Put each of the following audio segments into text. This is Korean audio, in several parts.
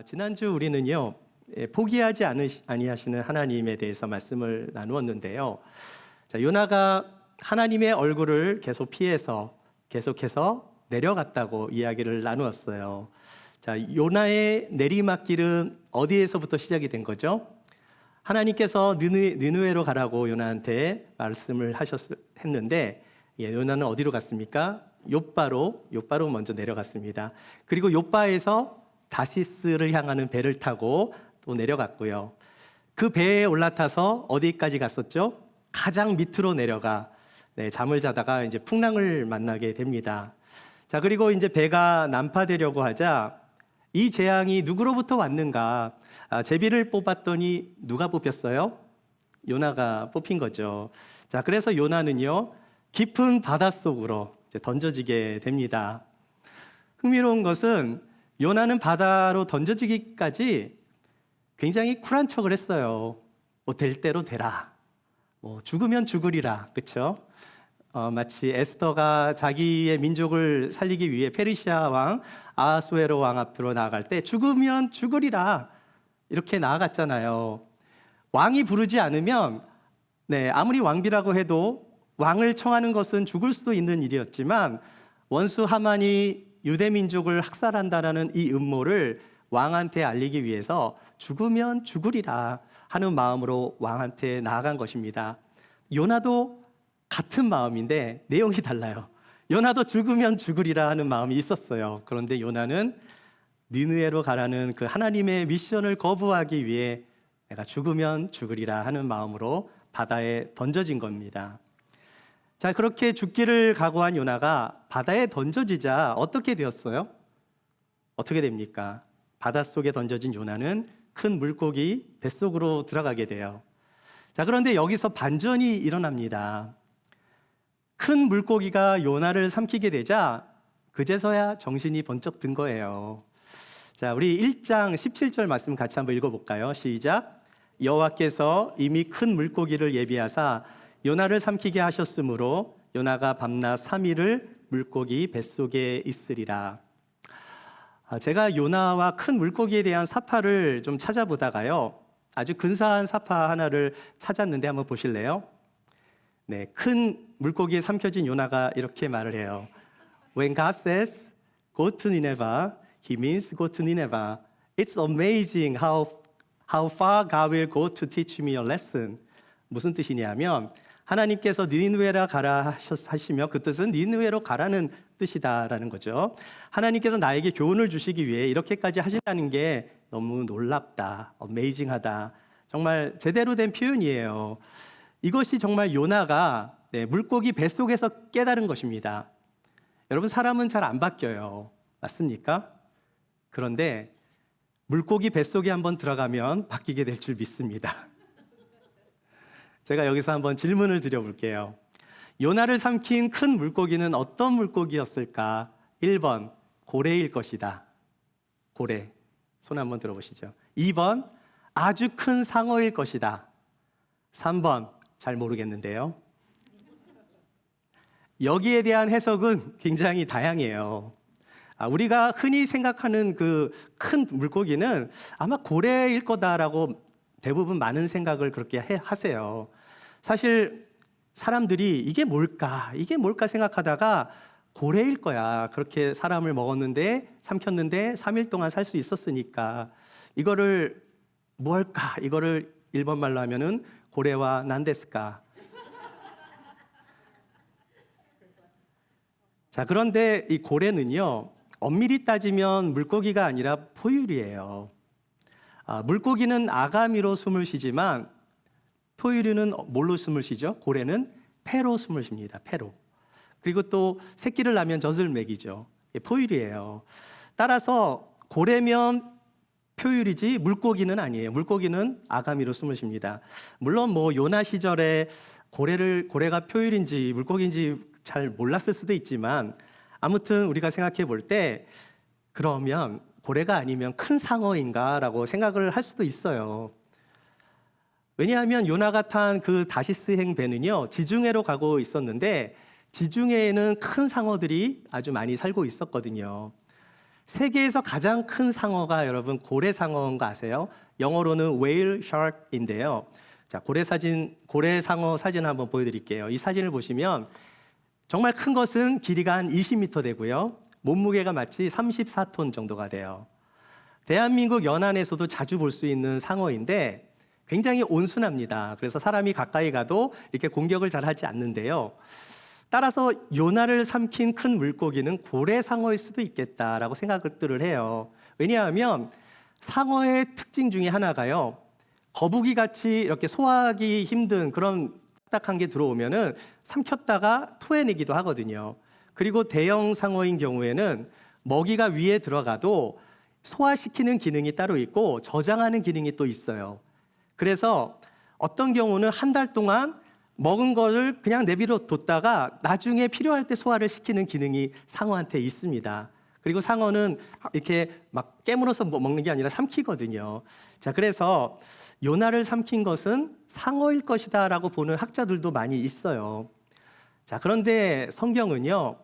지난주 우리는요, 포기하지 아니하시는 하나님에 대해서 말씀을 나누었는데요. 요나가 하나님의 얼굴을 계속 피해서 계속해서 내려갔다고 이야기를 나누었어요. 요나의 내리막길은 어디에서부터 시작이 된 거죠? 하나님께서 느느웨로 가라고 요나한테 말씀을 했는데, 요나는 어디로 갔습니까? 욥바로 먼저 내려갔습니다. 그리고 욥바에서 다시스를 향하는 배를 타고 또 내려갔고요. 그 배에 올라타서 어디까지 갔었죠? 가장 밑으로 내려가 잠을 자다가 이제 풍랑을 만나게 됩니다. 그리고 이제 배가 난파되려고 하자 이 재앙이 누구로부터 왔는가? 제비를 뽑았더니 누가 뽑혔어요? 요나가 뽑힌 거죠. 그래서 요나는요, 깊은 바닷속으로 던져지게 됩니다. 흥미로운 것은 요나는 바다로 던져지기까지 굉장히 쿨한 척을 했어요. 될 대로 되라. 죽으면 죽으리라. 그렇죠? 마치 에스더가 자기의 민족을 살리기 위해 페르시아 왕 아하수에로 왕 앞으로 나아갈 때 죽으면 죽으리라 이렇게 나아갔잖아요. 왕이 부르지 않으면 아무리 왕비라고 해도 왕을 청하는 것은 죽을 수도 있는 일이었지만 원수 하만이 유대 민족을 학살한다라는 이 음모를 왕한테 알리기 위해서 죽으면 죽으리라 하는 마음으로 왕한테 나아간 것입니다. 요나도 같은 마음인데 내용이 달라요. 요나도 죽으면 죽으리라 하는 마음이 있었어요. 그런데 요나는 니느웨로 가라는 그 하나님의 미션을 거부하기 위해 내가 죽으면 죽으리라 하는 마음으로 바다에 던져진 겁니다. 그렇게 죽기를 각오한 요나가 바다에 던져지자 어떻게 되었어요? 어떻게 됩니까? 바닷속에 던져진 요나는 큰 물고기 뱃속으로 들어가게 돼요. 그런데 여기서 반전이 일어납니다. 큰 물고기가 요나를 삼키게 되자 그제서야 정신이 번쩍 든 거예요. 우리 1장 17절 말씀 같이 한번 읽어볼까요? 시작. 여호와께서 이미 큰 물고기를 예비하사 요나를 삼키게 하셨으므로 요나가 밤낮 3일을 물고기 뱃속에 있으리라. 제가 요나와 큰 물고기에 대한 사파를 좀 찾아보다가요, 아주 근사한 사파 하나를 찾았는데 한번 보실래요? 큰 물고기에 삼켜진 요나가 이렇게 말을 해요. When God says, go to Nineveh, He means go to Nineveh. It's amazing how far God will go to teach me a lesson. 무슨 뜻이냐면 하나님께서 니느웨라 가라 하시며 그 뜻은 니느웨로 가라는 뜻이다라는 거죠. 하나님께서 나에게 교훈을 주시기 위해 이렇게까지 하신다는 게 너무 놀랍다, 어메이징하다. 정말 제대로 된 표현이에요. 이것이 정말 요나가 물고기 뱃속에서 깨달은 것입니다. 여러분, 사람은 잘 안 바뀌어요. 맞습니까? 그런데 물고기 뱃속에 한번 들어가면 바뀌게 될 줄 믿습니다. 제가 여기서 한번 질문을 드려볼게요. 요나를 삼킨 큰 물고기는 어떤 물고기였을까? 1번, 고래일 것이다. 고래. 손 한번 들어보시죠. 2번, 아주 큰 상어일 것이다. 3번, 잘 모르겠는데요. 여기에 대한 해석은 굉장히 다양해요. 우리가 흔히 생각하는 그 큰 물고기는 아마 고래일 거다라고 대부분 많은 생각을 그렇게 하세요. 사실 사람들이 이게 뭘까 생각하다가 고래일 거야. 그렇게 사람을 삼켰는데 3일 동안 살 수 있었으니까 이거를 뭘까? 이거를 일본 말로 하면은 고래와 난데스까. 그런데 이 고래는요, 엄밀히 따지면 물고기가 아니라 포유류예요. 물고기는 아가미로 숨을 쉬지만 포유류는 뭘로 숨을 쉬죠? 고래는 폐로 숨을 쉽니다. 폐로. 그리고 또 새끼를 낳으면 젖을 먹이죠. 포유류예요. 따라서 고래면 포유류지 물고기는 아니에요. 물고기는 아가미로 숨을 쉽니다. 물론 요나 시절에 고래가 포유류인지 물고기인지 잘 몰랐을 수도 있지만 아무튼 우리가 생각해 볼 때 그러면 고래가 아니면 큰 상어인가라고 생각을 할 수도 있어요. 왜냐하면 요나가 탄 그 다시스행 배는요, 지중해로 가고 있었는데 지중해에는 큰 상어들이 아주 많이 살고 있었거든요. 세계에서 가장 큰 상어가 여러분 고래상어인 거 아세요? 영어로는 whale shark인데요. 자, 고래 상어 사진 한번 보여드릴게요. 이 사진을 보시면 정말 큰 것은 길이가 한 20m 되고요. 몸무게가 마치 34톤 정도가 돼요. 대한민국 연안에서도 자주 볼 수 있는 상어인데 굉장히 온순합니다. 그래서 사람이 가까이 가도 이렇게 공격을 잘 하지 않는데요. 따라서 요나를 삼킨 큰 물고기는 고래상어일 수도 있겠다라고 생각들을 해요. 왜냐하면 상어의 특징 중에 하나가요. 거북이 같이 이렇게 소화하기 힘든 그런 딱딱한 게 들어오면은 삼켰다가 토해내기도 하거든요. 그리고 대형 상어인 경우에는 먹이가 위에 들어가도 소화시키는 기능이 따로 있고 저장하는 기능이 또 있어요. 그래서 어떤 경우는 한 달 동안 먹은 거를 그냥 내비로 뒀다가 나중에 필요할 때 소화를 시키는 기능이 상어한테 있습니다. 그리고 상어는 이렇게 막 깨물어서 먹는 게 아니라 삼키거든요. 자, 그래서 요나를 삼킨 것은 상어일 것이다라고 보는 학자들도 많이 있어요. 자, 그런데 성경은요,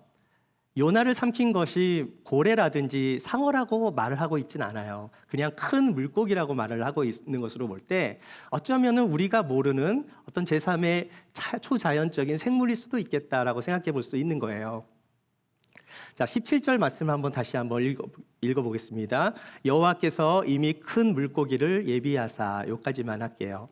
요나를 삼킨 것이 고래라든지 상어라고 말을 하고 있지는 않아요. 그냥 큰 물고기라고 말을 하고 있는 것으로 볼 때 어쩌면은 우리가 모르는 어떤 제3의 초자연적인 생물일 수도 있겠다라고 생각해 볼 수 있는 거예요. 자, 17절 말씀 한번 다시 한번 읽어보겠습니다. 여호와께서 이미 큰 물고기를 예비하사, 여기까지만 할게요.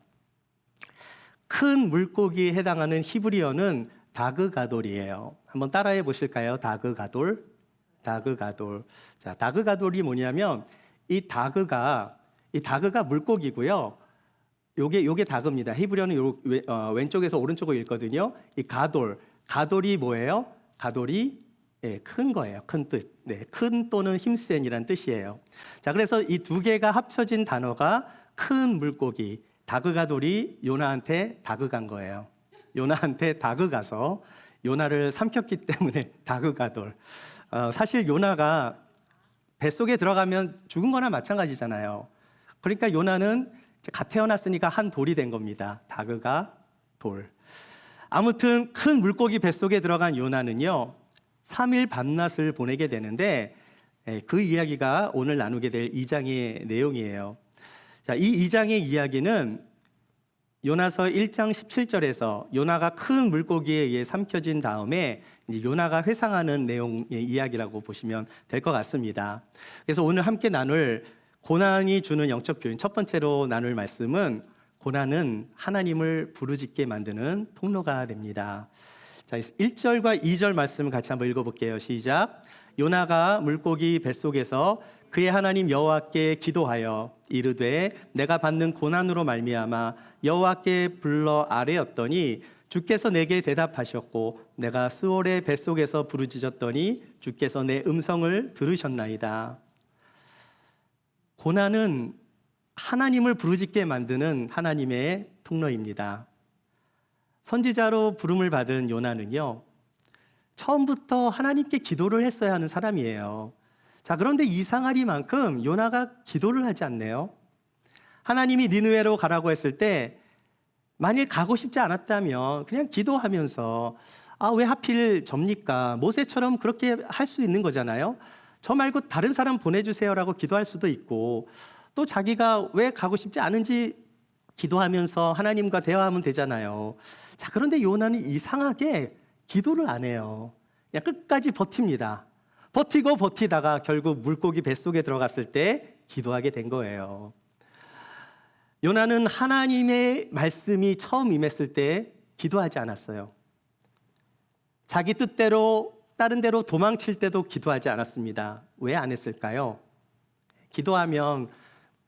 큰 물고기에 해당하는 히브리어는 다그가돌이에요. 한번 따라해 보실까요? 다그가돌. 다그가돌. 자, 다그가돌이 뭐냐면 이 다그가 물고기고요. 요게 다그입니다. 히브리어는 왼쪽에서 오른쪽으로 읽거든요. 이 가돌이 뭐예요? 가돌이 큰 거예요. 큰 뜻. 네, 큰 또는 힘센이란 뜻이에요. 자, 그래서 이 두 개가 합쳐진 단어가 큰 물고기. 다그가돌이 요나한테 다그간 거예요. 요나한테 다그가서 요나를 삼켰기 때문에 다그가돌. 사실 요나가 뱃속에 들어가면 죽은 거나 마찬가지잖아요. 그러니까 요나는 갓 태어났으니까 한 돌이 된 겁니다. 다그가 돌. 아무튼 큰 물고기 뱃속에 들어간 요나는요, 3일 밤낮을 보내게 되는데 그 이야기가 오늘 나누게 될 2장의 내용이에요. 자, 이 2장의 이야기는 요나서 1장 17절에서 요나가 큰 물고기에 의해 삼켜진 다음에 이제 요나가 회상하는 내용의 이야기라고 보시면 될 것 같습니다. 그래서 오늘 함께 나눌 고난이 주는 영적 교훈, 첫 번째로 나눌 말씀은 고난은 하나님을 부르짖게 만드는 통로가 됩니다. 자, 1절과 2절 말씀을 같이 한번 읽어볼게요. 시작. 요나가 물고기 뱃속에서 그의 하나님 여호와께 기도하여 이르되 내가 받는 고난으로 말미암아 여호와께 불러 아뢰었더니 주께서 내게 대답하셨고 내가 스올의 뱃속에서 부르짖었더니 주께서 내 음성을 들으셨나이다. 고난은 하나님을 부르짖게 만드는 하나님의 통로입니다. 선지자로 부름을 받은 요나는요, 처음부터 하나님께 기도를 했어야 하는 사람이에요. 자, 그런데 이상하리만큼 요나가 기도를 하지 않네요. 하나님이 니느웨로 가라고 했을 때 만일 가고 싶지 않았다면 그냥 기도하면서 왜 하필 접니까? 모세처럼 그렇게 할 수 있는 거잖아요. 저 말고 다른 사람 보내주세요라고 기도할 수도 있고, 또 자기가 왜 가고 싶지 않은지 기도하면서 하나님과 대화하면 되잖아요. 자, 그런데 요나는 이상하게 기도를 안 해요. 그냥 끝까지 버팁니다. 버티고 버티다가 결국 물고기 뱃속에 들어갔을 때 기도하게 된 거예요. 요나는 하나님의 말씀이 처음 임했을 때 기도하지 않았어요. 자기 뜻대로 다른 데로 도망칠 때도 기도하지 않았습니다. 왜 안 했을까요? 기도하면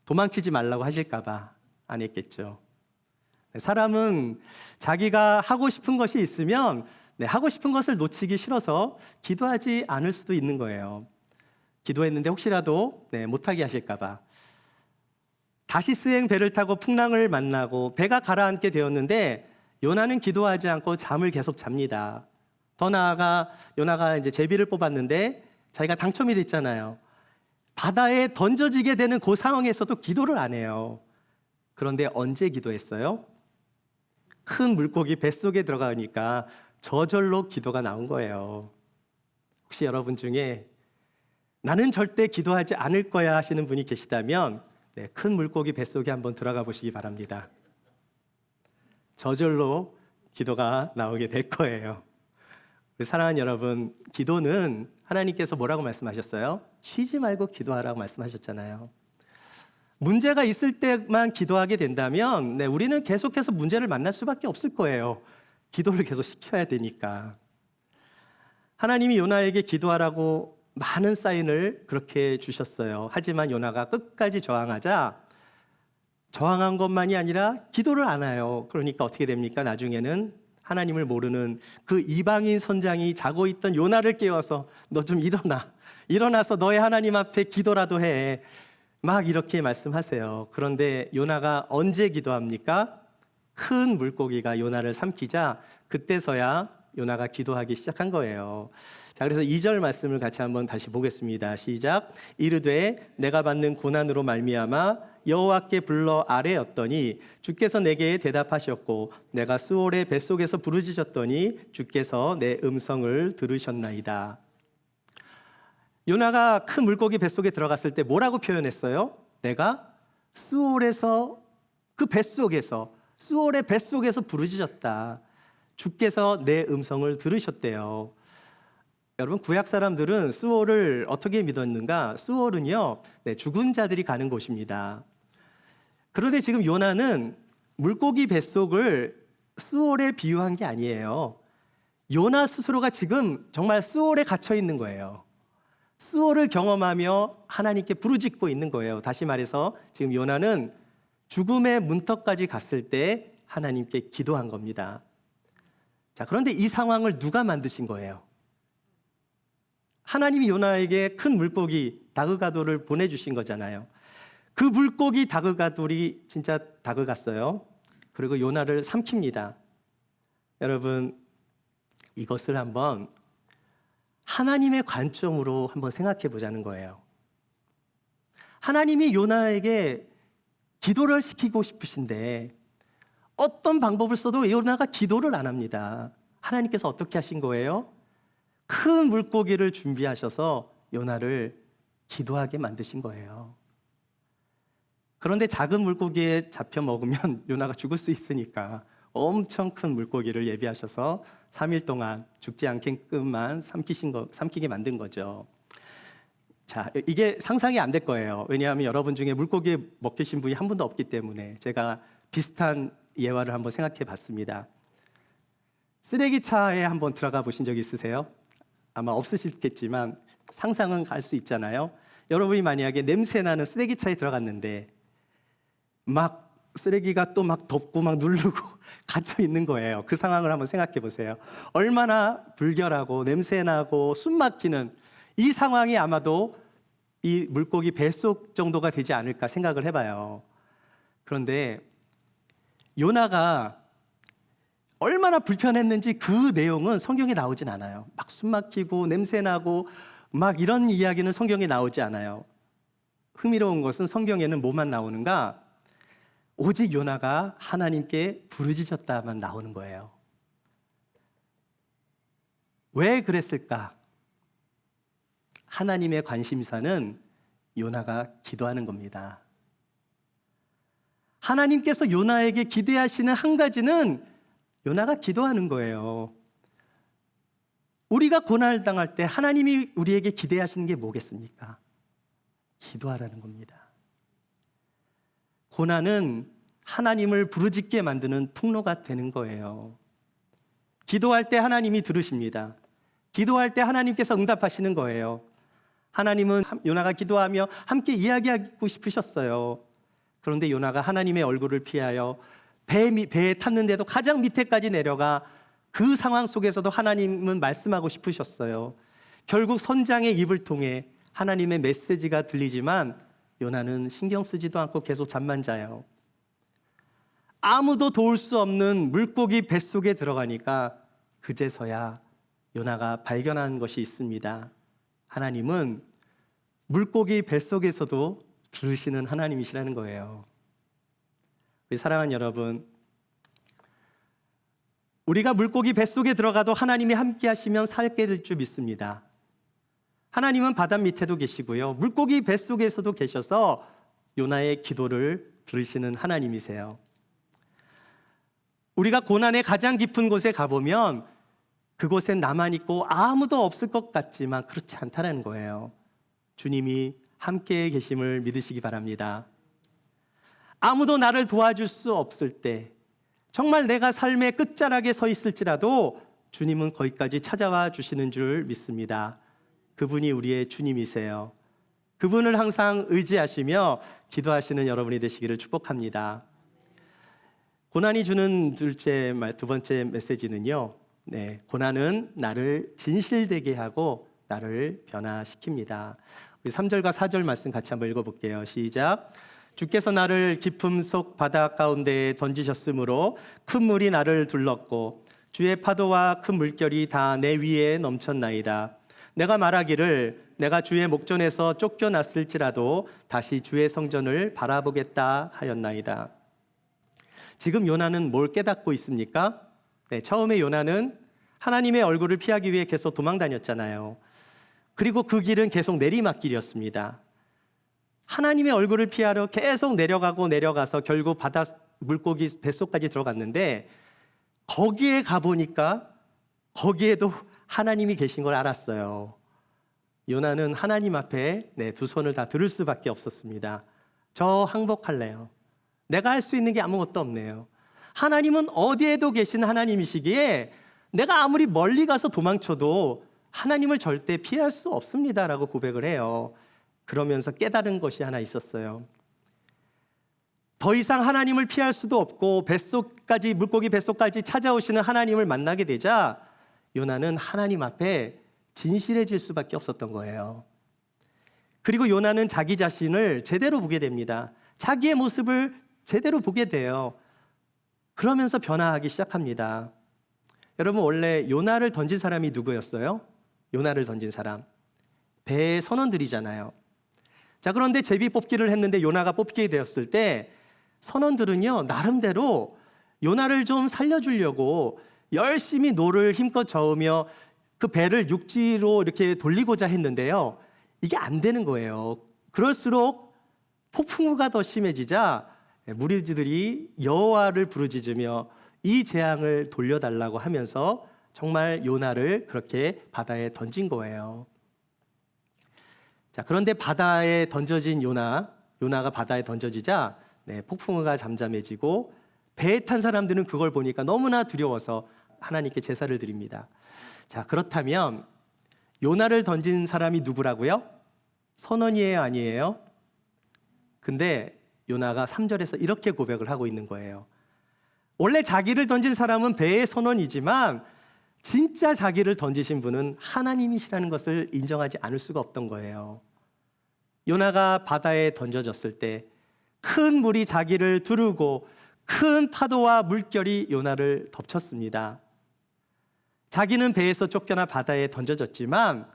도망치지 말라고 하실까 봐 안 했겠죠. 사람은 자기가 하고 싶은 것이 있으면 하고 싶은 것을 놓치기 싫어서 기도하지 않을 수도 있는 거예요. 기도했는데 혹시라도 못하게 하실까 봐. 다시스행 배를 타고 풍랑을 만나고 배가 가라앉게 되었는데 요나는 기도하지 않고 잠을 계속 잡니다. 더 나아가 요나가 이제 제비를 뽑았는데 자기가 당첨이 됐잖아요. 바다에 던져지게 되는 그 상황에서도 기도를 안 해요. 그런데 언제 기도했어요? 큰 물고기 뱃속에 들어가니까 저절로 기도가 나온 거예요. 혹시 여러분 중에 나는 절대 기도하지 않을 거야 하시는 분이 계시다면 네, 큰 물고기 뱃속에 한번 들어가 보시기 바랍니다. 저절로 기도가 나오게 될 거예요. 우리 사랑하는 여러분, 기도는 하나님께서 뭐라고 말씀하셨어요? 쉬지 말고 기도하라고 말씀하셨잖아요. 문제가 있을 때만 기도하게 된다면 네, 우리는 계속해서 문제를 만날 수밖에 없을 거예요. 기도를 계속 시켜야 되니까. 하나님이 요나에게 기도하라고 많은 사인을 그렇게 주셨어요. 하지만 요나가 끝까지 저항하자 저항한 것만이 아니라 기도를 안 해요. 그러니까 어떻게 됩니까? 나중에는 하나님을 모르는 그 이방인 선장이 자고 있던 요나를 깨워서 너 좀 일어나. 일어나서 너의 하나님 앞에 기도라도 해. 막 이렇게 말씀하세요. 그런데 요나가 언제 기도합니까? 큰 물고기가 요나를 삼키자 그때서야 요나가 기도하기 시작한 거예요. 자, 그래서 2절 말씀을 같이 한번 다시 보겠습니다. 시작. 이르되 내가 받는 고난으로 말미암아 여호와께 불러 아뢰었더니 주께서 내게 대답하셨고 내가 스올의 뱃속에서 부르짖었더니 주께서 내 음성을 들으셨나이다. 요나가 큰 물고기 뱃속에 들어갔을 때 뭐라고 표현했어요? 내가 스올에서 그 뱃속에서 스올의 뱃속에서 부르짖었다. 주께서 내 음성을 들으셨대요. 여러분, 구약 사람들은 스올을 어떻게 믿었는가? 스올은요, 네, 죽은 자들이 가는 곳입니다. 그런데 지금 요나는 물고기 뱃속을 스올에 비유한 게 아니에요. 요나 스스로가 지금 정말 스올에 갇혀 있는 거예요. 스올을 경험하며 하나님께 부르짖고 있는 거예요. 다시 말해서 지금 요나는 죽음의 문턱까지 갔을 때 하나님께 기도한 겁니다. 자, 그런데 이 상황을 누가 만드신 거예요? 하나님이 요나에게 큰 물고기 다그가돌을 보내주신 거잖아요. 그 물고기 다그가돌이 진짜 다그갔어요. 그리고 요나를 삼킵니다. 여러분, 이것을 한번 하나님의 관점으로 한번 생각해 보자는 거예요. 하나님이 요나에게 기도를 시키고 싶으신데 어떤 방법을 써도 요나가 기도를 안 합니다. 하나님께서 어떻게 하신 거예요? 큰 물고기를 준비하셔서 요나를 기도하게 만드신 거예요. 그런데 작은 물고기에 잡혀 먹으면 요나가 죽을 수 있으니까 엄청 큰 물고기를 예비하셔서 3일 동안 죽지 않게끔만 삼키게 만든 거죠. 자, 이게 상상이 안 될 거예요. 왜냐하면 여러분 중에 물고기 먹히신 분이 한 분도 없기 때문에 제가 비슷한 예화를 한번 생각해 봤습니다. 쓰레기차에 한번 들어가 보신 적 있으세요? 아마 없으시겠지만 상상은 갈 수 있잖아요. 여러분이 만약에 냄새나는 쓰레기차에 들어갔는데 막 쓰레기가 또 막 덮고 막 누르고 갇혀 있는 거예요. 그 상황을 한번 생각해 보세요. 얼마나 불결하고 냄새나고 숨 막히는 이 상황이 아마도 이 물고기 뱃속 정도가 되지 않을까 생각을 해봐요. 그런데 요나가 얼마나 불편했는지 그 내용은 성경에 나오진 않아요. 막 숨 막히고 냄새나고 막 이런 이야기는 성경에 나오지 않아요. 흥미로운 것은 성경에는 뭐만 나오는가? 오직 요나가 하나님께 부르짖었다만 나오는 거예요. 왜 그랬을까? 하나님의 관심사는 요나가 기도하는 겁니다. 하나님께서 요나에게 기대하시는 한 가지는 요나가 기도하는 거예요. 우리가 고난을 당할 때 하나님이 우리에게 기대하시는 게 뭐겠습니까? 기도하라는 겁니다. 고난은 하나님을 부르짖게 만드는 통로가 되는 거예요. 기도할 때 하나님이 들으십니다. 기도할 때 하나님께서 응답하시는 거예요. 하나님은 요나가 기도하며 함께 이야기하고 싶으셨어요. 그런데 요나가 하나님의 얼굴을 피하여 배에 탔는데도 가장 밑에까지 내려가 그 상황 속에서도 하나님은 말씀하고 싶으셨어요. 결국 선장의 입을 통해 하나님의 메시지가 들리지만 요나는 신경 쓰지도 않고 계속 잠만 자요. 아무도 도울 수 없는 물고기 뱃속에 들어가니까 그제서야 요나가 발견한 것이 있습니다. 하나님은 물고기 뱃속에서도 들으시는 하나님이시라는 거예요. 우리 사랑하는 여러분, 우리가 물고기 뱃속에 들어가도 하나님이 함께 하시면 살게 될 줄 믿습니다. 하나님은 바다 밑에도 계시고요. 물고기 뱃속에서도 계셔서 요나의 기도를 들으시는 하나님이세요. 우리가 고난의 가장 깊은 곳에 가보면 그곳엔 나만 있고 아무도 없을 것 같지만 그렇지 않다는 거예요. 주님이 함께 계심을 믿으시기 바랍니다. 아무도 나를 도와줄 수 없을 때, 정말 내가 삶의 끝자락에 서 있을지라도 주님은 거기까지 찾아와 주시는 줄 믿습니다. 그분이 우리의 주님이세요. 그분을 항상 의지하시며 기도하시는 여러분이 되시기를 축복합니다. 고난이 주는 두 번째 메시지는요, 고난은 나를 진실되게 하고 나를 변화시킵니다. 우리 3절과 4절 말씀 같이 한번 읽어볼게요. 시작. 주께서 나를 깊음 속 바다 가운데에 던지셨으므로 큰 물이 나를 둘렀고 주의 파도와 큰 물결이 다 내 위에 넘쳤나이다. 내가 말하기를 내가 주의 목전에서 쫓겨났을지라도 다시 주의 성전을 바라보겠다 하였나이다. 지금 요나는 뭘 깨닫고 있습니까? 처음에 요나는 하나님의 얼굴을 피하기 위해 계속 도망 다녔잖아요. 그리고 그 길은 계속 내리막길이었습니다. 하나님의 얼굴을 피하러 계속 내려가서 결국 바다 물고기 뱃속까지 들어갔는데 거기에 가보니까 거기에도 하나님이 계신 걸 알았어요. 요나는 하나님 앞에 두 손을 다 들을 수밖에 없었습니다. 저 항복할래요. 내가 할 수 있는 게 아무것도 없네요. 하나님은 어디에도 계신 하나님이시기에 내가 아무리 멀리 가서 도망쳐도 하나님을 절대 피할 수 없습니다라고 고백을 해요. 그러면서 깨달은 것이 하나 있었어요. 더 이상 하나님을 피할 수도 없고 물고기 뱃속까지 찾아오시는 하나님을 만나게 되자 요나는 하나님 앞에 진실해질 수밖에 없었던 거예요. 그리고 요나는 자기 자신을 제대로 보게 됩니다. 자기의 모습을 제대로 보게 돼요. 그러면서 변화하기 시작합니다. 여러분, 원래 요나를 던진 사람이 누구였어요? 요나를 던진 사람, 배의 선원들이잖아요. 자, 그런데 제비 뽑기를 했는데 요나가 뽑히게 되었을 때 선원들은요, 나름대로 요나를 좀 살려주려고 열심히 노를 힘껏 저으며 그 배를 육지로 이렇게 돌리고자 했는데요, 이게 안 되는 거예요. 그럴수록 폭풍우가 더 심해지자 무리들이 여호와를 부르짖으며 이 재앙을 돌려달라고 하면서 정말 요나를 그렇게 바다에 던진 거예요. 자, 그런데 바다에 던져진 요나가 바다에 던져지자 폭풍우가 잠잠해지고 배에 탄 사람들은 그걸 보니까 너무나 두려워서 하나님께 제사를 드립니다. 자, 그렇다면 요나를 던진 사람이 누구라고요? 선원이에요, 아니에요? 근데 요나가 3절에서 이렇게 고백을 하고 있는 거예요. 원래 자기를 던진 사람은 배의 선원이지만 진짜 자기를 던지신 분은 하나님이시라는 것을 인정하지 않을 수가 없던 거예요. 요나가 바다에 던져졌을 때 큰 물이 자기를 두르고 큰 파도와 물결이 요나를 덮쳤습니다. 자기는 배에서 쫓겨나 바다에 던져졌지만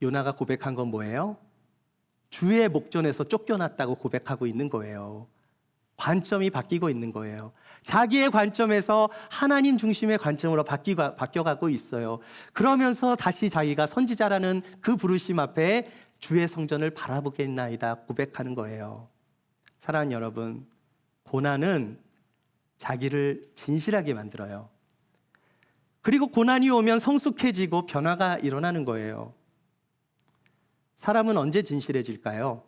요나가 고백한 건 뭐예요? 주의 목전에서 쫓겨났다고 고백하고 있는 거예요. 관점이 바뀌고 있는 거예요. 자기의 관점에서 하나님 중심의 관점으로 바뀌어가고 있어요. 그러면서 다시 자기가 선지자라는 그 부르심 앞에 주의 성전을 바라보겠나이다 고백하는 거예요. 사랑하는 여러분, 고난은 자기를 진실하게 만들어요. 그리고 고난이 오면 성숙해지고 변화가 일어나는 거예요. 사람은 언제 진실해질까요?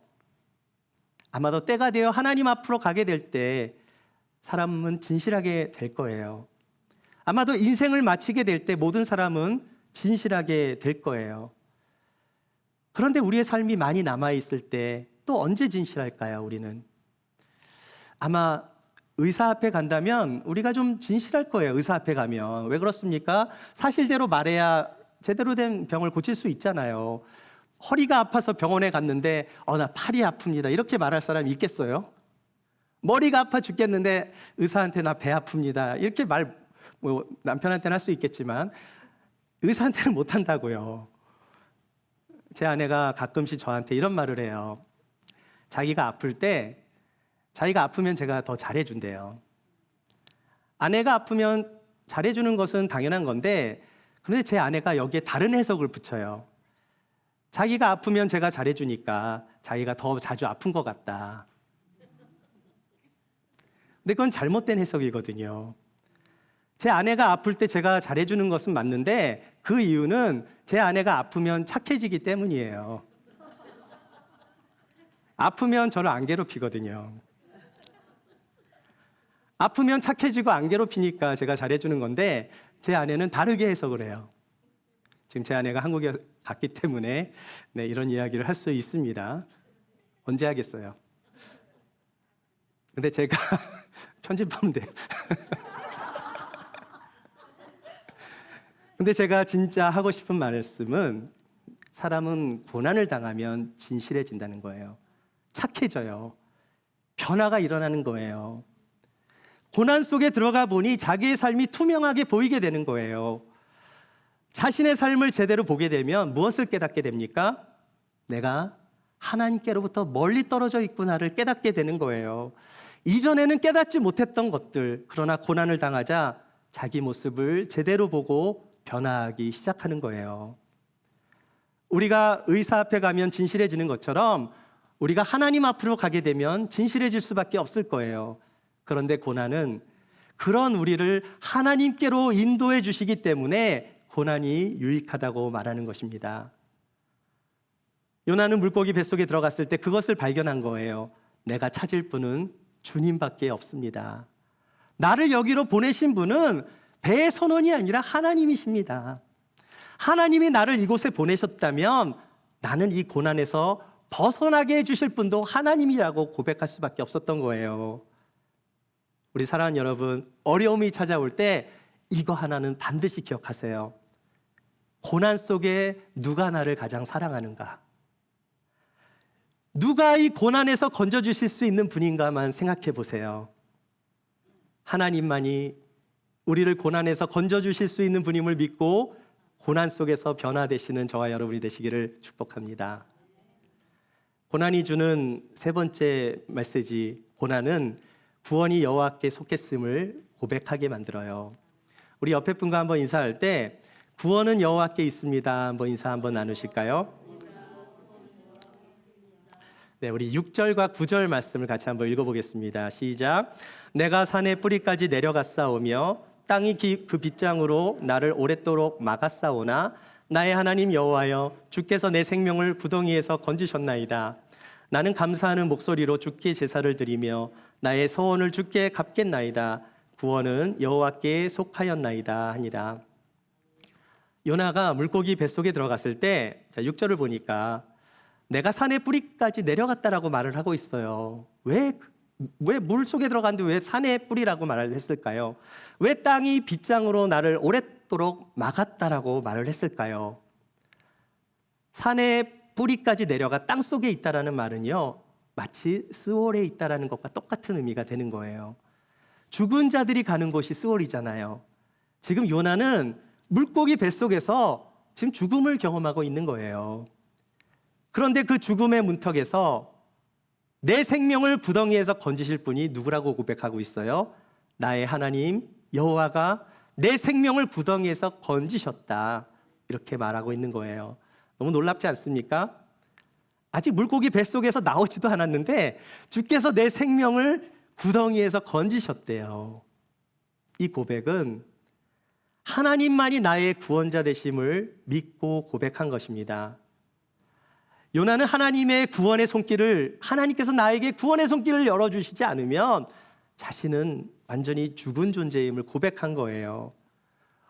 아마도 때가 되어 하나님 앞으로 가게 될 때 사람은 진실하게 될 거예요. 아마도 인생을 마치게 될 때 모든 사람은 진실하게 될 거예요. 그런데 우리의 삶이 많이 남아있을 때 또 언제 진실할까요, 우리는? 아마 의사 앞에 간다면 우리가 좀 진실할 거예요, 의사 앞에 가면. 왜 그렇습니까? 사실대로 말해야 제대로 된 병을 고칠 수 있잖아요. 허리가 아파서 병원에 갔는데 나 팔이 아픕니다 이렇게 말할 사람이 있겠어요? 머리가 아파 죽겠는데 의사한테 나 배 아픕니다 이렇게 남편한테는 할 수 있겠지만 의사한테는 못 한다고요. 제 아내가 가끔씩 저한테 이런 말을 해요. 자기가 아프면 제가 더 잘해준대요. 아내가 아프면 잘해주는 것은 당연한 건데, 그런데 제 아내가 여기에 다른 해석을 붙여요. 자기가 아프면 제가 잘해주니까 자기가 더 자주 아픈 것 같다. 근데 그건 잘못된 해석이거든요. 제 아내가 아플 때 제가 잘해주는 것은 맞는데 그 이유는 제 아내가 아프면 착해지기 때문이에요. 아프면 저를 안 괴롭히거든요. 아프면 착해지고 안 괴롭히니까 제가 잘해주는 건데 제 아내는 다르게 해석을 해요. 지금 제 아내가 한국에 갔기 때문에 이런 이야기를 할 수 있습니다. 언제 하겠어요? 근데 제가 편집하면 돼요. 근데 제가 진짜 하고 싶은 말씀은 사람은 고난을 당하면 진실해진다는 거예요. 착해져요. 변화가 일어나는 거예요. 고난 속에 들어가 보니 자기의 삶이 투명하게 보이게 되는 거예요. 자신의 삶을 제대로 보게 되면 무엇을 깨닫게 됩니까? 내가 하나님께로부터 멀리 떨어져 있구나를 깨닫게 되는 거예요. 이전에는 깨닫지 못했던 것들, 그러나 고난을 당하자 자기 모습을 제대로 보고 변화하기 시작하는 거예요. 우리가 의사 앞에 가면 진실해지는 것처럼 우리가 하나님 앞으로 가게 되면 진실해질 수밖에 없을 거예요. 그런데 고난은 그런 우리를 하나님께로 인도해 주시기 때문에 고난이 유익하다고 말하는 것입니다. 요나는 물고기 뱃속에 들어갔을 때 그것을 발견한 거예요. 내가 찾을 분은 주님밖에 없습니다. 나를 여기로 보내신 분은 배의 선원이 아니라 하나님이십니다. 하나님이 나를 이곳에 보내셨다면 나는 이 고난에서 벗어나게 해주실 분도 하나님이라고 고백할 수밖에 없었던 거예요. 우리 사랑하는 여러분, 어려움이 찾아올 때 이거 하나는 반드시 기억하세요. 고난 속에 누가 나를 가장 사랑하는가? 누가 이 고난에서 건져주실 수 있는 분인가만 생각해 보세요. 하나님만이 우리를 고난에서 건져주실 수 있는 분임을 믿고 고난 속에서 변화되시는 저와 여러분이 되시기를 축복합니다. 고난이 주는 세 번째 메시지, 고난은 구원이 여호와께 속했음을 고백하게 만들어요. 우리 옆에 분과 한번 인사할 때 구원은 여호와께 있습니다. 한번 인사 한번 나누실까요? 네, 우리 6절과 9절 말씀을 같이 한번 읽어보겠습니다. 시작. 내가 산의 뿌리까지 내려갔사오며 땅이 그 빗장으로 나를 오랫도록 막았사오나 나의 하나님 여호와여 주께서 내 생명을 구덩이에서 건지셨나이다. 나는 감사하는 목소리로 주께 제사를 드리며 나의 소원을 주께 갚겠나이다. 구원은 여호와께 속하였나이다 하니라. 요나가 물고기 뱃속에 들어갔을 때 6절을 보니까 내가 산의 뿌리까지 내려갔다라고 말을 하고 있어요. 왜 물 속에 들어갔는데 왜 산의 뿌리라고 말을 했을까요? 왜 땅이 빗장으로 나를 오랫도록 막았다라고 말을 했을까요? 산의 뿌리까지 내려가 땅 속에 있다라는 말은요, 마치 스월에 있다라는 것과 똑같은 의미가 되는 거예요. 죽은 자들이 가는 곳이 스월이잖아요. 지금 요나는 물고기 뱃속에서 지금 죽음을 경험하고 있는 거예요. 그런데 그 죽음의 문턱에서 내 생명을 구덩이에서 건지실 분이 누구라고 고백하고 있어요? 나의 하나님 여호와가 내 생명을 구덩이에서 건지셨다. 이렇게 말하고 있는 거예요. 너무 놀랍지 않습니까? 아직 물고기 뱃속에서 나오지도 않았는데 주께서 내 생명을 구덩이에서 건지셨대요. 이 고백은 하나님만이 나의 구원자 되심을 믿고 고백한 것입니다. 요나는 하나님의 구원의 손길을, 하나님께서 나에게 구원의 손길을 열어주시지 않으면 자신은 완전히 죽은 존재임을 고백한 거예요.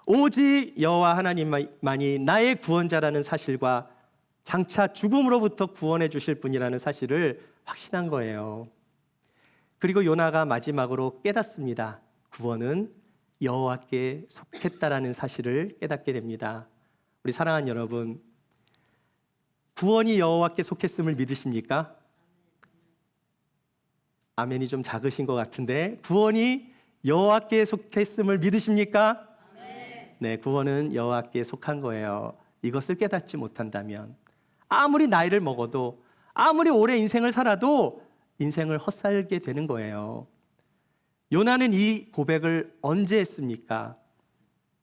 오직 여호와 하나님만이 나의 구원자라는 사실과 장차 죽음으로부터 구원해 주실 분이라는 사실을 확신한 거예요. 그리고 요나가 마지막으로 깨닫습니다. 구원은 여호와께 속했다라는 사실을 깨닫게 됩니다. 우리 사랑하는 여러분, 구원이 여호와께 속했음을 믿으십니까? 아멘이 좀 작으신 것 같은데, 구원이 여호와께 속했음을 믿으십니까? 네, 구원은 여호와께 속한 거예요. 이것을 깨닫지 못한다면 아무리 나이를 먹어도, 아무리 오래 인생을 살아도 인생을 헛살게 되는 거예요. 요나는 이 고백을 언제 했습니까?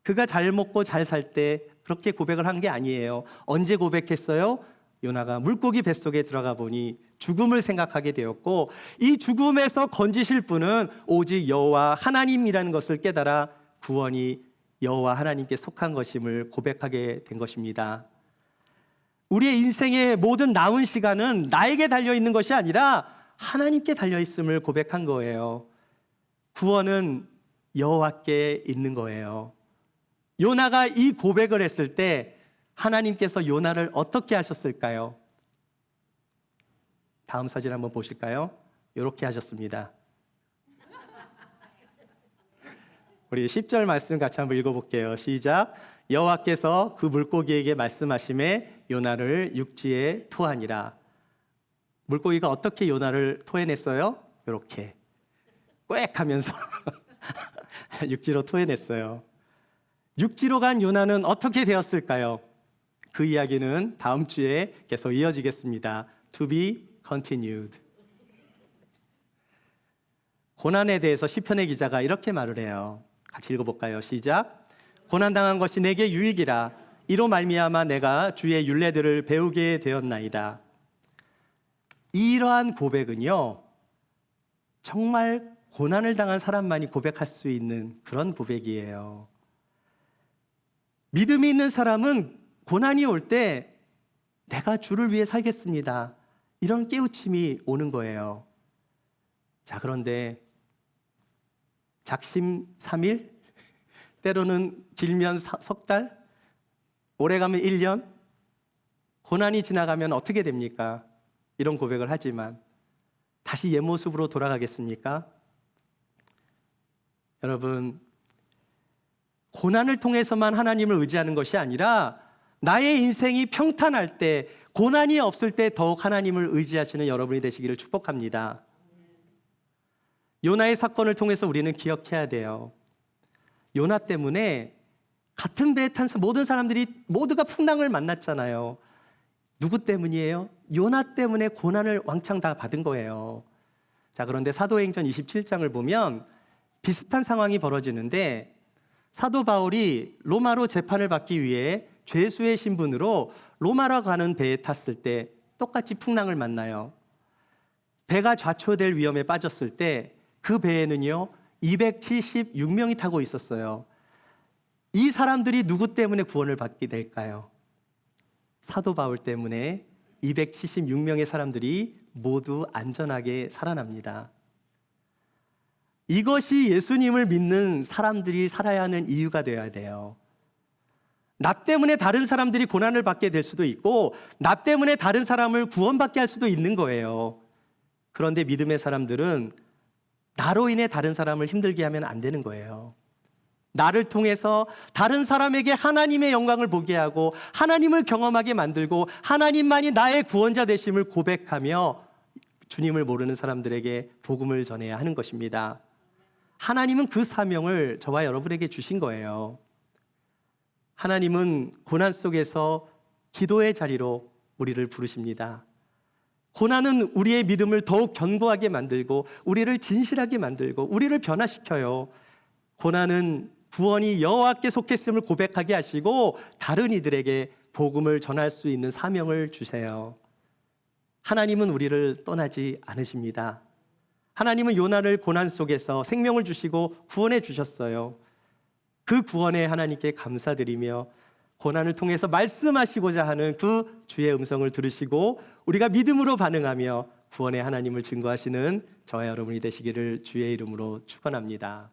그가 잘 먹고 잘 살 때 그렇게 고백을 한 게 아니에요. 언제 고백했어요? 요나가 물고기 뱃속에 들어가 보니 죽음을 생각하게 되었고, 이 죽음에서 건지실 분은 오직 여호와 하나님이라는 것을 깨달아 구원이 여호와 하나님께 속한 것임을 고백하게 된 것입니다. 우리의 인생의 모든 남은 시간은 나에게 달려있는 것이 아니라 하나님께 달려있음을 고백한 거예요. 구원은 여호와께 있는 거예요. 요나가 이 고백을 했을 때 하나님께서 요나를 어떻게 하셨을까요? 다음 사진 한번 보실까요? 이렇게 하셨습니다. 우리 10절 말씀 같이 한번 읽어볼게요. 시작. 여호와께서 그 물고기에게 말씀하심에 요나를 육지에 토하니라. 물고기가 어떻게 요나를 토해냈어요? 이렇게 꽥 하면서 육지로 토해냈어요. 육지로 간 요나는 어떻게 되었을까요? 그 이야기는 다음 주에 계속 이어지겠습니다. To be continued. 고난에 대해서 시편의 기자가 이렇게 말을 해요. 같이 읽어볼까요? 시작. 고난당한 것이 내게 유익이라. 이로 말미암아 내가 주의 율례들을 배우게 되었나이다. 이러한 고백은요, 정말 고난을 당한 사람만이 고백할 수 있는 그런 고백이에요. 믿음이 있는 사람은 고난이 올 때 내가 주를 위해 살겠습니다, 이런 깨우침이 오는 거예요. 자, 그런데 작심 3일, 때로는 길면 석 달, 오래 가면 1년, 고난이 지나가면 어떻게 됩니까? 이런 고백을 하지만 다시 옛 모습으로 돌아가겠습니까? 여러분, 고난을 통해서만 하나님을 의지하는 것이 아니라 나의 인생이 평탄할 때, 고난이 없을 때 더욱 하나님을 의지하시는 여러분이 되시기를 축복합니다. 요나의 사건을 통해서 우리는 기억해야 돼요. 요나 때문에 같은 배에 탄 모든 사람들이 모두가 풍랑을 만났잖아요. 누구 때문이에요? 요나 때문에 고난을 왕창 다 받은 거예요. 자, 그런데 사도행전 27장을 보면 비슷한 상황이 벌어지는데, 사도 바울이 로마로 재판을 받기 위해 죄수의 신분으로 로마로 가는 배에 탔을 때 똑같이 풍랑을 만나요. 배가 좌초될 위험에 빠졌을 때 그 배에는요 276명이 타고 있었어요. 이 사람들이 누구 때문에 구원을 받게 될까요? 사도 바울 때문에 276명의 사람들이 모두 안전하게 살아납니다. 이것이 예수님을 믿는 사람들이 살아야 하는 이유가 되어야 돼요. 나 때문에 다른 사람들이 고난을 받게 될 수도 있고, 나 때문에 다른 사람을 구원받게 할 수도 있는 거예요. 그런데 믿음의 사람들은 나로 인해 다른 사람을 힘들게 하면 안 되는 거예요. 나를 통해서 다른 사람에게 하나님의 영광을 보게 하고 하나님을 경험하게 만들고 하나님만이 나의 구원자 되심을 고백하며 주님을 모르는 사람들에게 복음을 전해야 하는 것입니다. 하나님은 그 사명을 저와 여러분에게 주신 거예요. 하나님은 고난 속에서 기도의 자리로 우리를 부르십니다. 고난은 우리의 믿음을 더욱 견고하게 만들고 우리를 진실하게 만들고 우리를 변화시켜요. 고난은 구원이 여호와께 속했음을 고백하게 하시고 다른 이들에게 복음을 전할 수 있는 사명을 주세요. 하나님은 우리를 떠나지 않으십니다. 하나님은 요나를 고난 속에서 생명을 주시고 구원해 주셨어요. 그 구원에 하나님께 감사드리며 고난을 통해서 말씀하시고자 하는 그 주의 음성을 들으시고 우리가 믿음으로 반응하며 구원의 하나님을 증거하시는 저와 여러분이 되시기를 주의 이름으로 축원합니다.